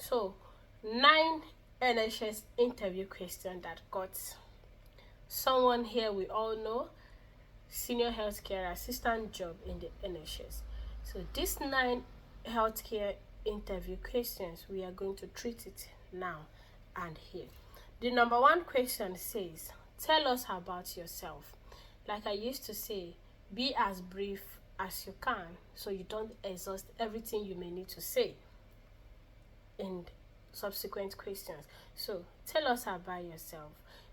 So 9 NHS interview question that got someone here we all know, senior healthcare assistant job in the NHS. So these 9 healthcare interview questions, we are going to treat it now and here. The number 1 question says, tell us about yourself. Like I used to say, be as brief as you can so you don't exhaust everything you may need to say in subsequent questions. So tell us about yourself.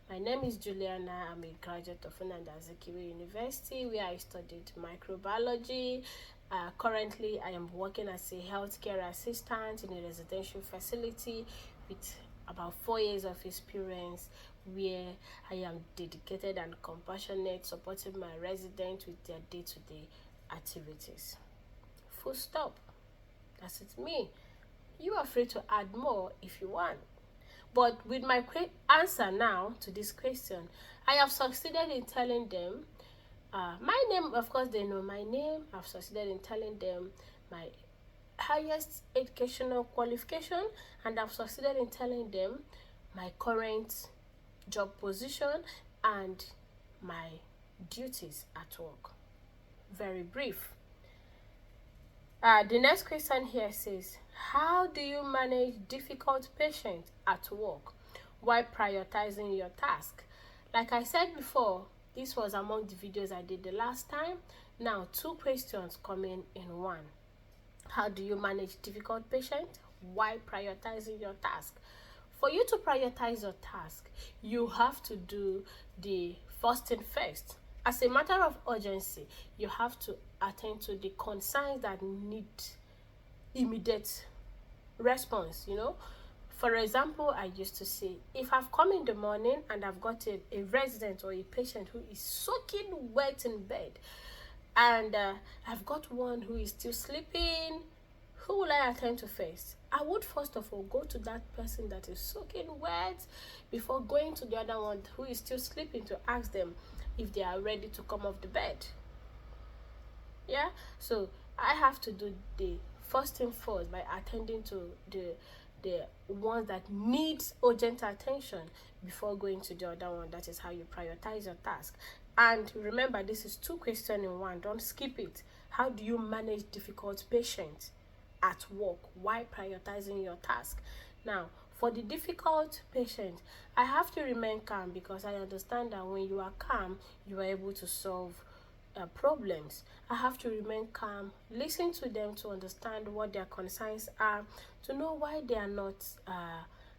My name is Juliana. I'm a graduate of Nnamdi Azikiwe University where I studied microbiology. Currently, I am working as a healthcare assistant in a residential facility with about 4 years of experience, where I am dedicated and compassionate, supporting my residents with their day-to-day activities. Full stop. That's it, me. You are free to add more if you want. But with my answer now to this question, I have succeeded in telling them my name. Of course, they know my name. I've succeeded in telling them my highest educational qualification, and I've succeeded in telling them my current job position and my duties at work. Very brief. The next question here says, how do you manage difficult patients at work while prioritizing your task? Like I said before, this was among the videos I did the last time. Now, 2 questions coming in one. How do you manage difficult patients while prioritizing your task? For you to prioritize your task, you have to do the first thing first. As a matter of urgency, you have to attend to the concerns that need immediate response. For example, I used to say, if I've come in the morning and I've got a resident or a patient who is soaking wet in bed, and I've got one who is still sleeping, who will I attend to first? I would first of all go to that person that is soaking wet before going to the other one who is still sleeping to ask them if they are ready to come off the bed. Yeah, so I have to do the first thing first by attending to the ones that needs urgent attention before going to the other one. That is how you prioritize your task. And remember, this is 2 questions in one. Don't skip it. How do you manage difficult patients at work while prioritizing your task? Now, for the difficult patient, I have to remain calm because I understand that when you are calm, you are able to solve problems. I have to remain calm, listen to them to understand what their concerns are, to know why they are not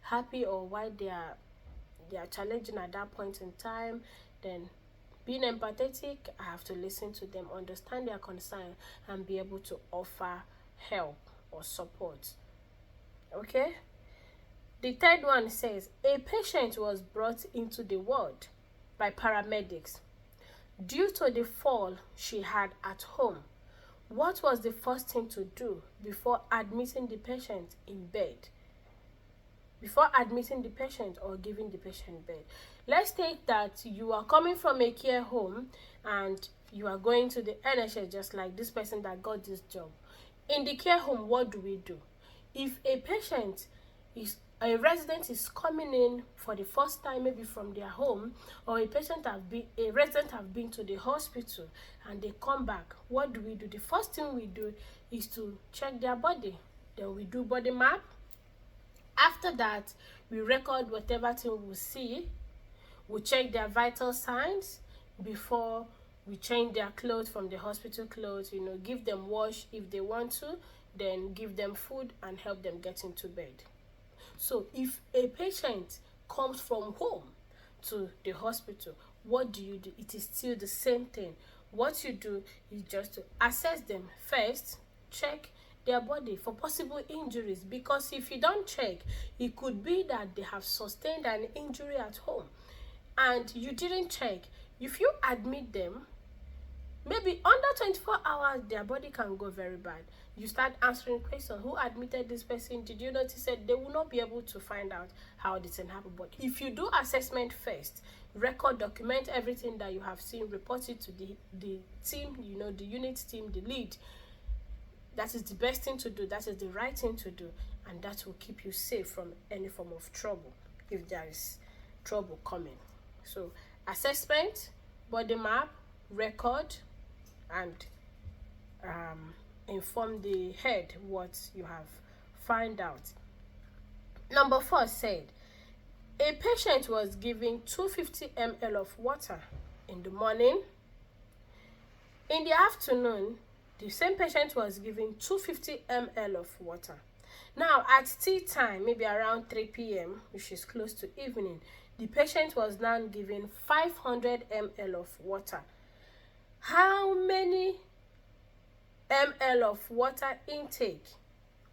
happy or why they are challenging at that point in time. Then, being empathetic, I have to listen to them, understand their concern, and be able to offer help or support. Okay? The third one says, a patient was brought into the ward by paramedics due to the fall she had at home. What was the first thing to do before admitting the patient in bed? Before admitting the patient or giving the patient bed. Let's take that you are coming from a care home and you are going to the NHS, just like this person that got this job. In the care home, what do we do? If a resident is coming in for the first time, maybe from their home, or a resident have been to the hospital and they come back, what do we do? The first thing we do is to check their body. Then we do body map. After that, we record whatever thing we see. We check their vital signs before we change their clothes from the hospital clothes, give them wash if they want to, then give them food and help them get into bed. So if a patient comes from home to the hospital, what do you do? It is still the same thing. What you do is just to assess them first, check their body for possible injuries, because if you don't check, it could be that they have sustained an injury at home and you didn't check. If you admit them, maybe under 24 hours, their body can go very bad. You start answering questions. Who admitted this person? Did you notice that? They will not be able to find out how this thing happened. But if you do assessment first, record, document everything that you have seen, report it to the team, the unit team, the lead. That is the best thing to do. That is the right thing to do. And that will keep you safe from any form of trouble if there is trouble coming. So assessment, body map, record, and inform the head what you have found out. Number 4 said, a patient was given 250 ml of water in the morning. In the afternoon, the same patient was given 250 ml of water. Now, at tea time, maybe around 3 p.m., which is close to evening, the patient was now given 500 ml of water. How many ml of water intake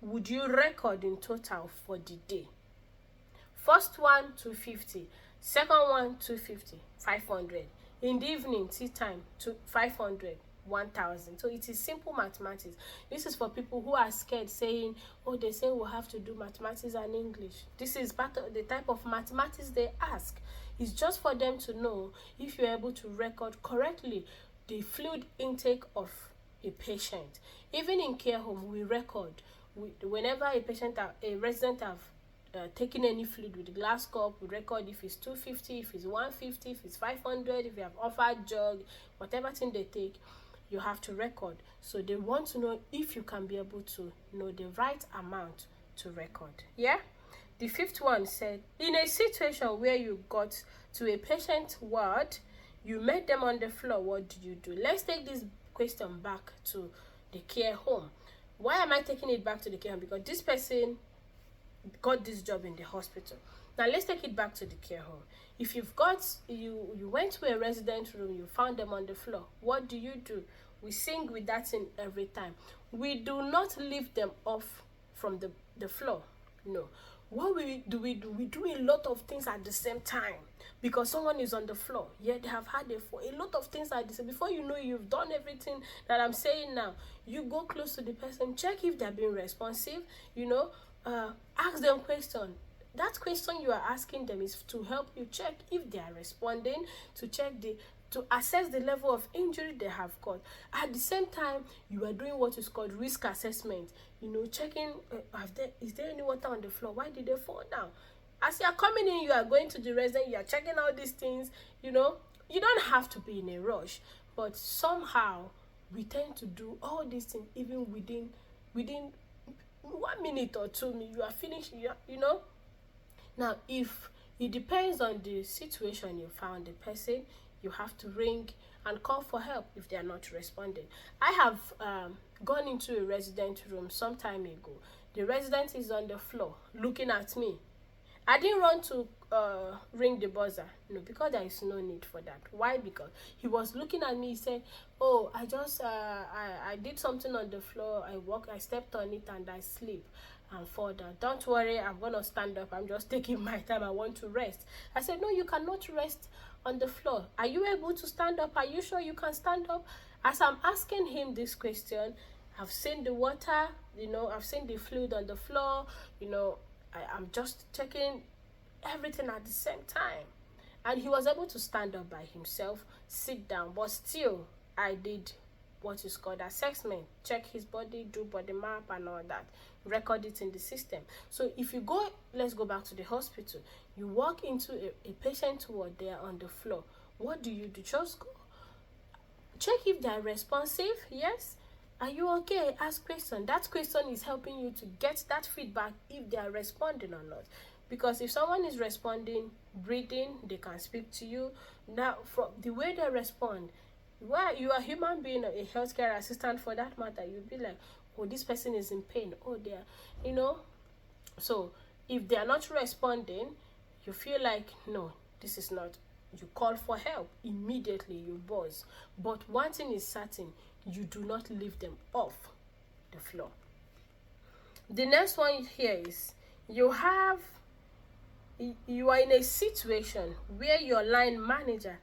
would you record in total for the day? First one, 250. Second one, 250, 500. In the evening, tea time, 500. 1,000. So it is simple mathematics. This is for people who are scared, saying, oh, they say we'll have to do mathematics and English. This is part of the type of mathematics they ask. It's just for them to know if you're able to record correctly the fluid intake of a patient. Even in care home, we record. Whenever a resident have taking any fluid with a glass cup, we record if it's 250, if it's 150, if it's 500, if you have offered jug, whatever thing they take, you have to record. So they want to know if you can be able to know the right amount to record. Yeah. The 5th one said, in a situation where you got to a patient ward, you met them on the floor, what do you do? Let's take this question back to the care home. Why am I taking it back to the care home? Because this person got this job in the hospital. Now let's take it back to the care home. If you went to a resident room, you found them on the floor, what do? We sing with that thing every time. We do not leave them off from the floor. No. What we do a lot of things at the same time, because someone is on the floor, yet they have had a lot of things at the same. Before you know, you've done everything that I'm saying now. You go close to the person, check if they're being responsive, ask them question. That question you are asking them is to help you check if they are responding, to assess the level of injury they have got. At the same time, you are doing what is called risk assessment. Checking is there any water on the floor? Why did they fall down? As you are coming in, you are going to the resident, you are checking all these things. You don't have to be in a rush, but somehow we tend to do all these things even within 1 minute or 2 minutes. You are finished. Now, if it depends on the situation you found the person, you have to ring and call for help if they are not responding. I have gone into a resident room some time ago. The resident is on the floor looking at me. I didn't run to ring the buzzer, no, because there is no need for that. Why? Because he was looking at me. He said, oh, I just I did something on the floor. I stepped on it and I sleep and fall down. Don't worry, I'm gonna stand up. I'm just taking my time. I want to rest. I said, no, you cannot rest on the floor. Are you able to stand up? Are you sure you can stand up? As I'm asking him this question, I've seen the water, I've seen the fluid on the floor, I'm just checking everything at the same time. And he was able to stand up by himself, sit down, but still I did what is called assessment, check his body, do body map and all that, record it in the system. So if you go, let's go back to the hospital, you walk into a patient ward, they are on the floor, what do? Just go check if they are responsive. Yes, are you okay? Ask question. That question is helping you to get that feedback if they are responding or not. Because if someone is responding, breathing, they can speak to you. Now, from the way they respond, well, you are a human being, a healthcare assistant for that matter, you'll be like, oh, this person is in pain. Oh, they're, So if they are not responding, you feel like, no, this is not. You call for help. Immediately you buzz. But one thing is certain, you do not leave them off the floor. The next one here is, you are in a situation where your line manager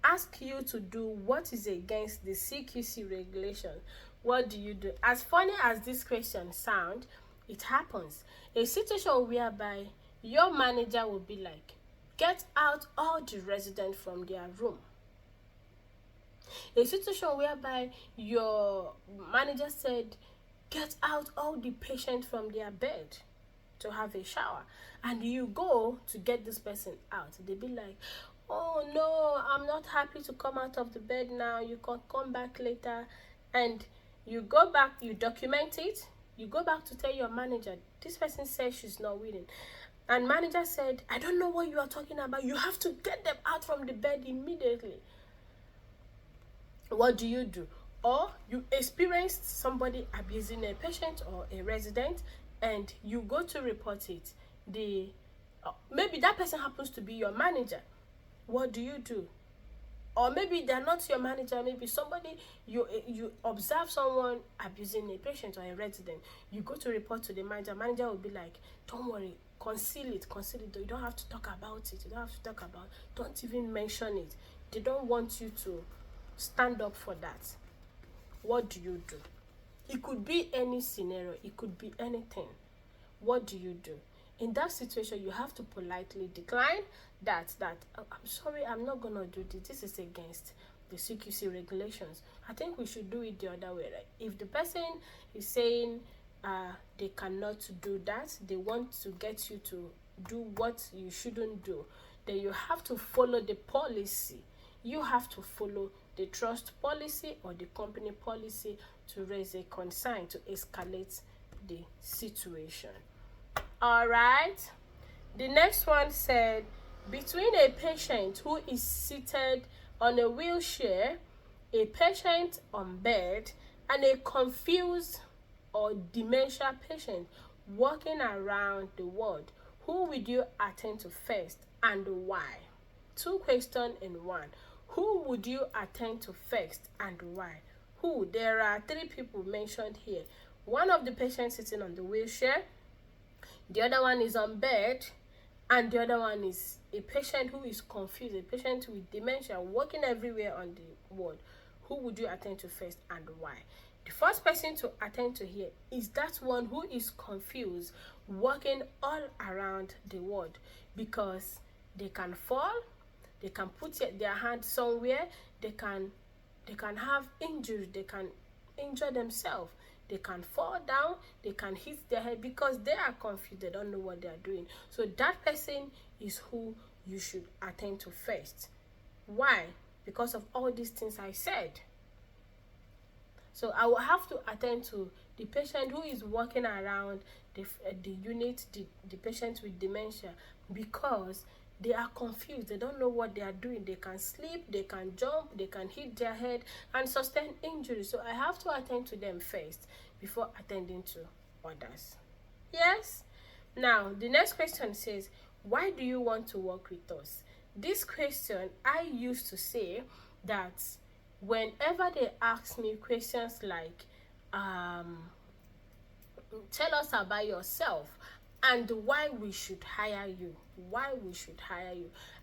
asks you to do what is against the CQC regulation. What do you do? As funny as this question sounds, it happens. A situation whereby your manager will be like, get out all the residents from their room. A situation whereby your manager said, get out all the patients from their bed to have a shower, and you go to get this person out. They be like, oh no, I'm not happy to come out of the bed now, you can come back later. And you go back, you document it, you go back to tell your manager, this person says she's not willing, and manager said, I don't know what you are talking about, you have to get them out from the bed immediately. What do? Or you experienced somebody abusing a patient or a resident, and you go to report it. Maybe that person happens to be your manager. What do? Or maybe they're not your manager, maybe somebody, you observe someone abusing a patient or a resident, you go to report to the manager. Manager will be like, don't worry, conceal it, you don't have to talk about it, don't even mention it. They don't want you to stand up for that. What do? It could be any scenario, it could be anything. What do? In that situation, you have to politely decline that I'm sorry, I'm not gonna do this. This is against the CQC regulations. I think we should do it the other way. Right? If the person is saying they cannot do that, they want to get you to do what you shouldn't do, then you have to follow the policy. You have to follow the trust policy or the company policy to raise a concern, to escalate the situation. All right. The next one said, between a patient who is seated on a wheelchair, a patient on bed, and a confused or dementia patient walking around the ward, who would you attend to first and why? 2 questions in one. Who would you attend to first and why? Who? There are 3 people mentioned here. One of the patients sitting on the wheelchair, the other one is on bed, and the other one is a patient who is confused, a patient with dementia walking everywhere on the ward. Who would you attend to first and why? The first person to attend to here is that one who is confused, walking all around the ward, because they can fall, they can put their hand somewhere, they can have injuries, they can injure themselves, they can fall down, they can hit their head because they are confused, they don't know what they are doing. So that person is who you should attend to first. Why? Because of all these things I said. So I will have to attend to the patient who is walking around the unit, the patient with dementia, because they are confused, they don't know what they are doing, they can sleep, they can jump, they can hit their head and sustain injury. So I have to attend to them first before attending to others. Yes? Now the next question says, why do you want to work with us? This question, I used to say that whenever they ask me questions like tell us about yourself and why we should hire you,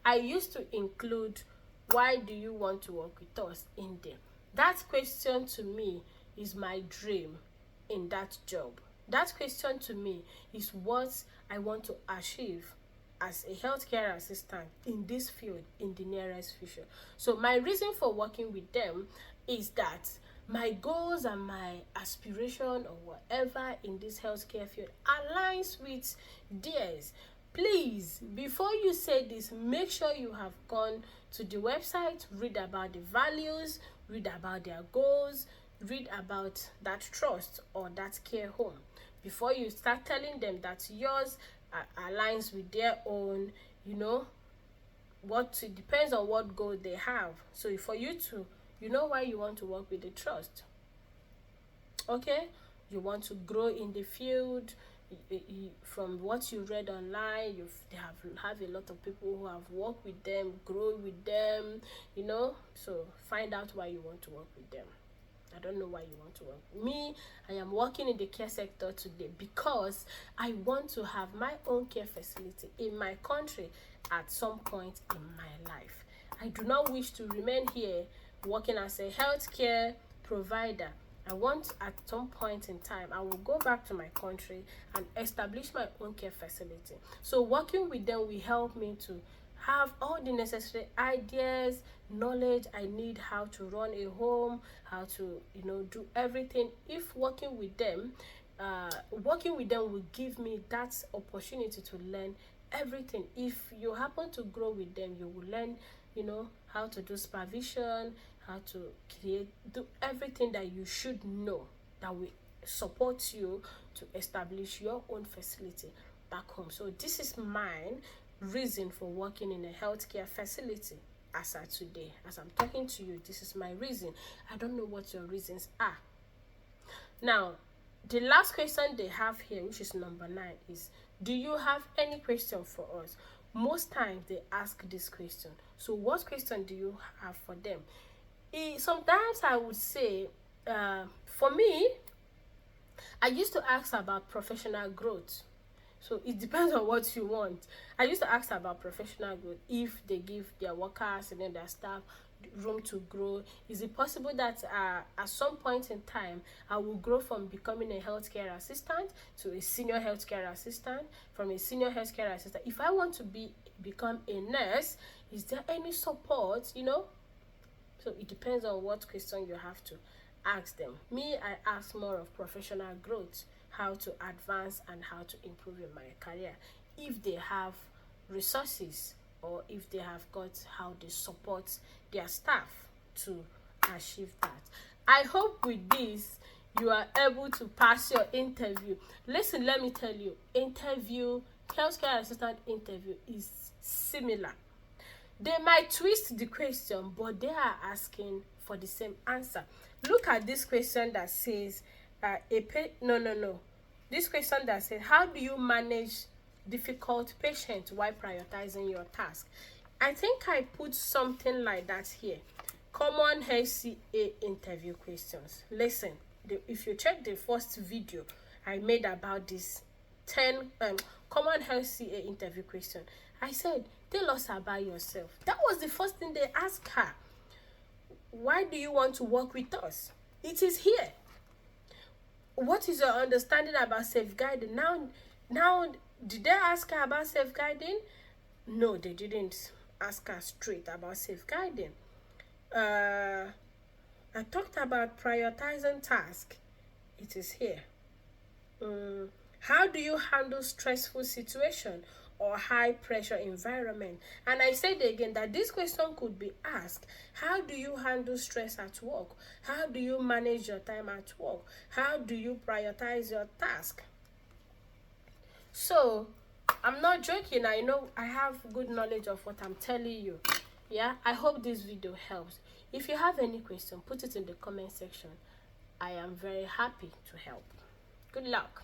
I used to include why do you want to work with us in there. That question to me is my dream in that job. That question to me is what I want to achieve as a healthcare assistant in this field in the nearest future. So my reason for working with them is that my goals and my aspiration or whatever in this healthcare field aligns with theirs. Please, before you say this, make sure you have gone to the website, read about the values, read about their goals, read about that trust or that care home before you start telling them that yours aligns with their own. It depends on what goal they have. So for you to why you want to work with the trust. Okay, you want to grow in the field. From what you read online, they have a lot of people who have worked with them, grow with them, so find out why you want to work with them. I don't know why you want to work with me. I am working in the care sector today because I want to have my own care facility in my country at some point in my life. I do not wish to remain here working as a healthcare provider. I want at some point in time, I will go back to my country and establish my own care facility. So working with them will help me to have all the necessary ideas, knowledge I need how to run a home, how to, do everything. If working with them will give me that opportunity to learn everything. If you happen to grow with them, you will learn, how to do supervision, how to do everything that you should know that will support you to establish your own facility back home. So this is mine reason for working in a healthcare facility. As of today, as I'm talking to you, this is my reason. I don't know what your reasons are. Now, the last question they have here, which is number 9, is, do you have any question for us? Most times they ask this question. So what question do you have for them? Sometimes I would say, for me, I used to ask about professional growth. So it depends on what you want. I used to ask about professional growth. If they give their workers and then their staff room to grow, is it possible that at some point in time I will grow from becoming a healthcare assistant to a senior healthcare assistant, from a senior healthcare assistant, if I want to become a nurse, is there any support? So it depends on what question you have to ask them. Me, I ask more of professional growth, how to advance and how to improve in my career, if they have resources, or if they have got how they support their staff to achieve that. I hope with this you are able to pass your interview. Listen, let me tell you, healthcare assistant interview is similar. They might twist the question, but they are asking for the same answer. Look at this question that says, this question that says, how do you manage difficult patients while prioritizing your task? I think I put something like that here. Common HCA interview questions. Listen, if you check the first video I made about this 10 common HCA interview question, I said, tell us about yourself. That was the first thing they asked her. Why do you want to work with us? It is here. What is your understanding about safeguarding? Now, did they ask her about safeguarding? No, they didn't ask her straight about safeguarding. I talked about prioritizing tasks. It is here. How do you handle stressful situation or high pressure environment? And I said again that this question could be asked, how do you handle stress at work? How do you manage your time at work? How do you prioritize your task? So I'm not joking. I know I have good knowledge of what I'm telling you. Yeah, I hope this video helps. If you have any question, put it in the comment section. I am very happy to help. Good luck.